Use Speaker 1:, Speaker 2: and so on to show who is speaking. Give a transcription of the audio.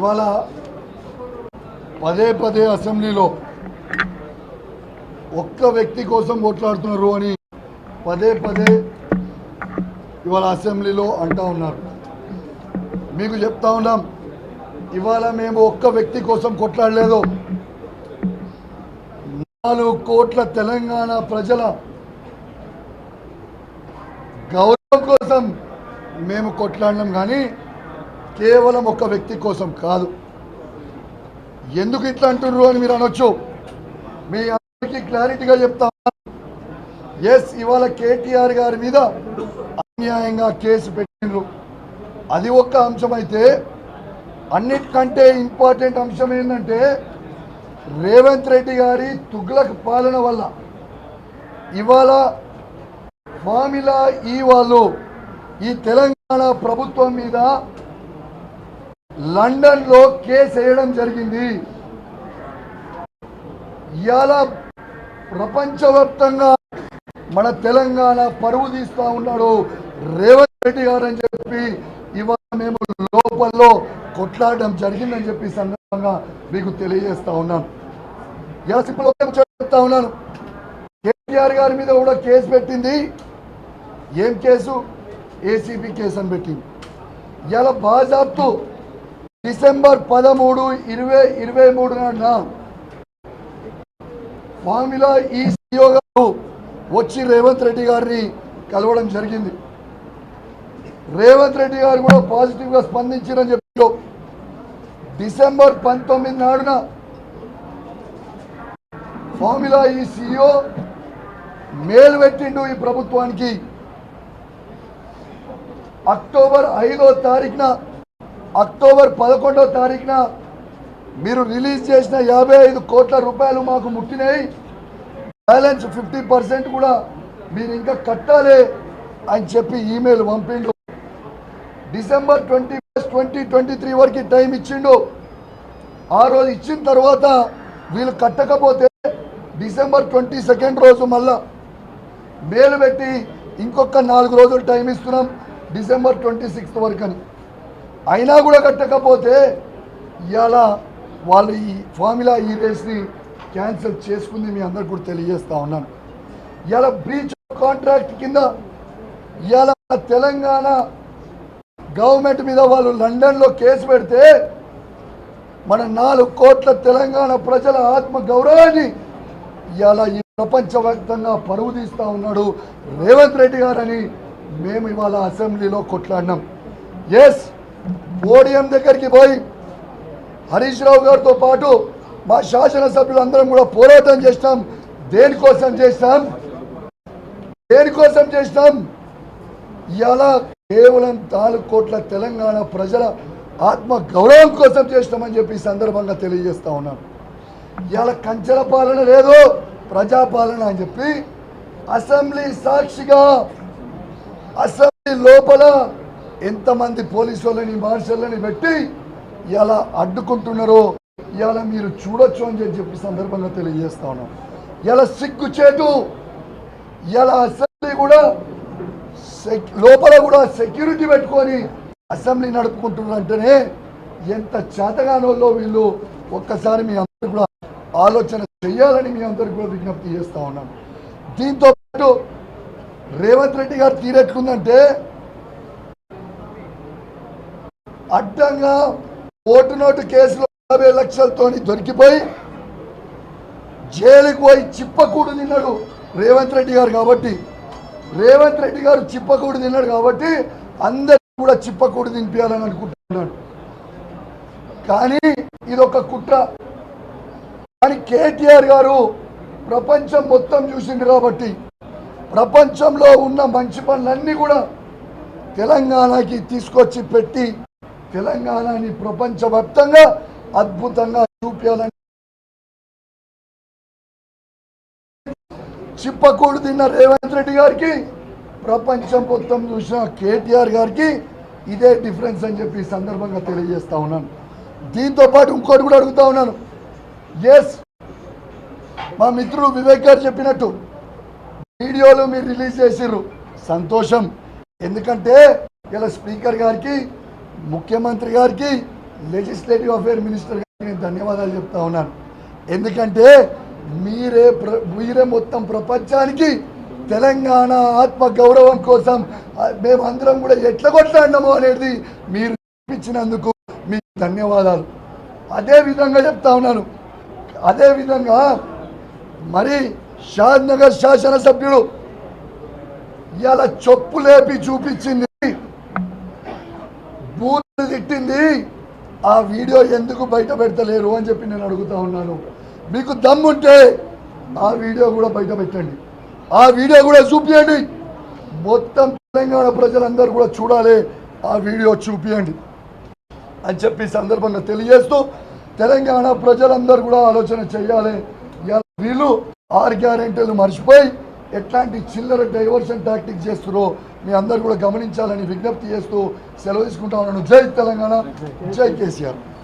Speaker 1: ఇవాళ పదే పదే అసెంబ్లీలో ఒక్క వ్యక్తి కోసం కొట్లాడుతున్నారు అని పదే పదే ఇవాళ అసెంబ్లీలో అంటూ ఉన్నారు. మీకు చెప్తా ఉన్నాం, ఇవాళ మేము ఒక్క వ్యక్తి కోసం కొట్లాడలేదు. 4 కోట్ల తెలంగాణ ప్రజల గౌరవం కోసం మేము కొట్లాడినాం, కానీ కేవలం ఒక్క వ్యక్తి కోసం కాదు. ఎందుకు ఇట్లా అంటున్నారు అని మీరు అనొచ్చు. మీ అందరికీ క్లారిటీగా చెప్తా ఎస్, ఇవాళ కేటీఆర్ గారి మీద అన్యాయంగా కేసు పెట్టిండ్రు. అది ఒక్క అంశం అయితే, అన్నిటికంటే ఇంపార్టెంట్ అంశం ఏంటంటే రేవంత్ రెడ్డి గారి తుగ్లక్ పాలన వల్ల ఇవాళ ఫార్ములా ఈ వాళ్ళు ఈ తెలంగాణ ప్రభుత్వం మీద లండన్లో కేసు వేయడం జరిగింది. ఇవాళ ప్రపంచవ్యాప్తంగా మన తెలంగాణ పరువు తీస్తూ ఉన్నాడు రేవంత్ రెడ్డి గారు అని చెప్పి ఇవాళ మేము లోపల్లో కొట్లాడడం జరిగిందని చెప్పి సందర్భంగా మీకు తెలియజేస్తా ఉన్నాను. ఇలా సింపుల్ చెప్తా ఉన్నాను, కేటీఆర్ గారి మీద కూడా కేసు పెట్టింది. ఏం కేసు? ఏసీబీ కేసు అని పెట్టింది. ఇలా బాజాబ్తు డిసెంబర్ 13, 2023 నాడున ఫార్ములా ఈ CEO గారు వచ్చి రేవంత్ రెడ్డి గారిని కలవడం జరిగింది. రేవంత్ రెడ్డి గారు కూడా పాజిటివ్గా స్పందించారని చెప్పారు. డిసెంబర్ 19 నాడున ఫార్ములా ఈ CEO మేలు పెట్టిండు ఈ ప్రభుత్వానికి. అక్టోబర్ 5వ తారీఖున, అక్టోబర్ 11వ తారీఖున మీరు రిలీజ్ చేసిన 55 కోట్ల రూపాయలు మాకు ముట్టినాయి, బ్యాలెన్స్ 50% కూడా మీరు ఇంకా కట్టాలి అని చెప్పి ఈమెయిల్ పంపిండు. డిసెంబర్ 21, 2023 వరకు టైం ఇచ్చిండు. ఆ రోజు ఇచ్చిన తర్వాత వీళ్ళు కట్టకపోతే డిసెంబర్ 22 రోజు మళ్ళా మేలు పెట్టి ఇంకొక 4 రోజులు టైం ఇస్తున్నాం డిసెంబర్ 26 వరకు అని. అయినా కూడా కట్టకపోతే ఇవాళ వాళ్ళు ఈ ఫార్ములా ఈ రేస్ని క్యాన్సిల్ చేసుకుంది. మీ అందరికి కూడా తెలియజేస్తా ఉన్నాను. ఇవాళ బ్రీచ్ ఆఫ్ కాంట్రాక్ట్ కింద ఇవాళ తెలంగాణ గవర్నమెంట్ మీద వాళ్ళు లండన్లో కేసు పెడితే మన 4 కోట్ల తెలంగాణ ప్రజల ఆత్మ గౌరవాన్ని ఇవాళ ఈ ప్రపంచవ్యాప్తంగా పరువు తీస్తూ ఉన్నాడు రేవంత్ రెడ్డి గారని మేము ఇవాళ అసెంబ్లీలో కొట్లాడినాం. ఎస్, పోడియం దగ్గరికి పోయి హరీష్ రావు గారితో పాటు మా శాసనసభ్యులందరం కూడా పోరాటం చేస్తాం. దేనికోసం చేస్తాం? ఇవాళ కేవలం 4 కోట్ల తెలంగాణ ప్రజల ఆత్మ గౌరవం కోసం చేస్తామని చెప్పి ఈ సందర్భంగా తెలియజేస్తా ఉన్నాం. ఇవాళ కంచెల పాలన లేదు, ప్రజాపాలన అని చెప్పి అసెంబ్లీ సాక్షిగా అసెంబ్లీ లోపల ఎంతమంది పోలీసు వాళ్ళని మార్షల్ని పెట్టి ఇలా అడ్డుకుంటున్నారో ఇవాళ మీరు చూడొచ్చు అని చెప్పి సందర్భంగా తెలియజేస్తా ఉన్నాం. ఇలా సిగ్గుచేటు, ఇలా అసెంబ్లీ కూడా లోపల కూడా సెక్యూరిటీ పెట్టుకొని అసెంబ్లీ నడుపుకుంటున్నారు అంటేనే ఎంత చేతగానోళ్ళో వీళ్ళు ఒక్కసారి మీ అందరూ కూడా ఆలోచన చేయాలని మీ అందరికీ కూడా విజ్ఞప్తి చేస్తా ఉన్నాను. దీంతో పాటు రేవంత్ రెడ్డి గారు తీరెట్లుందంటే అడ్డంగా ఓటు నోటు కేసులో 50 లక్షలతో దొరికిపోయి జైలుకు పోయి చిప్పకూడు తిన్నాడు రేవంత్ రెడ్డి గారు. కాబట్టి రేవంత్ రెడ్డి గారు చిప్పకూడు తిన్నాడు కాబట్టి అందరికీ కూడా చిప్పకూడు తినిపించాలని అనుకుంటున్నాడు. కానీ ఇదొక కుట్ర. కానీ కేటీఆర్ గారు ప్రపంచం మొత్తం చూసిండు కాబట్టి ప్రపంచంలో ఉన్న మంచి పనులన్నీ కూడా తెలంగాణకి తీసుకొచ్చి పెట్టి తెలంగాణని ప్రపంచవ్యాప్తంగా అద్భుతంగా చూపించాలని చిప్పకూడు తిన్న రేవంత్ రెడ్డి గారికి ప్రపంచం మొత్తం చూసిన కేటీఆర్ గారికి ఇదే డిఫరెన్స్ అని చెప్పి సందర్భంగా తెలియజేస్తా ఉన్నాను. దీంతో పాటు ఇంకోటి కూడా అడుగుతా ఉన్నాను. ఎస్, మా మిత్రుడు వివేక్ గారు చెప్పినట్టు వీడియోలు మీరు రిలీజ్ చేసిర్రు, సంతోషం. ఎందుకంటే ఇలా స్పీకర్ గారికి, ముఖ్యమంత్రి గారికి, లెజిస్లేటివ్ అఫేర్ మినిస్టర్ గారికి నేను ధన్యవాదాలు చెప్తా ఉన్నాను. ఎందుకంటే మీరే మొత్తం ప్రపంచానికి తెలంగాణ ఆత్మ గౌరవం కోసం మేమందరం కూడా ఎట్లా కొట్లాడినామో అనేది మీరు ఇచ్చినందుకు మీకు ధన్యవాదాలు. అదే విధంగా చెప్తా ఉన్నాను. అదే విధంగా మరి షాద్ నగర్ శాసనసభ్యుడు ఇవాళ చొప్పు లేపి చూపించింది, బూతులు తిట్టింది. ఆ వీడియో ఎందుకు బయట పెడతలేరు అని చెప్పి నేను అడుగుతా ఉన్నాను. మీకు దమ్ముంటే ఆ వీడియో కూడా బయట పెట్టండి, ఆ వీడియో కూడా చూపియండి. మొత్తం తెలంగాణ ప్రజలందరూ కూడా చూడాలి, ఆ వీడియో చూపియండి అని చెప్పి సందర్భంగా తెలియజేస్తూ తెలంగాణ ప్రజలందరూ కూడా ఆలోచన చేయాలి. వీళ్ళు 6 గ్యారెంటీలు మర్చిపోయి ఎట్లాంటి చిల్లర డైవర్షన్ టాక్టిక్స్ చేస్తున్నారో మీ అందరూ కూడా గమనించాలని విజ్ఞప్తి చేస్తూ సెలవు తీసుకుంటా ఉన్నాను. జై తెలంగాణ, జై కేసీఆర్.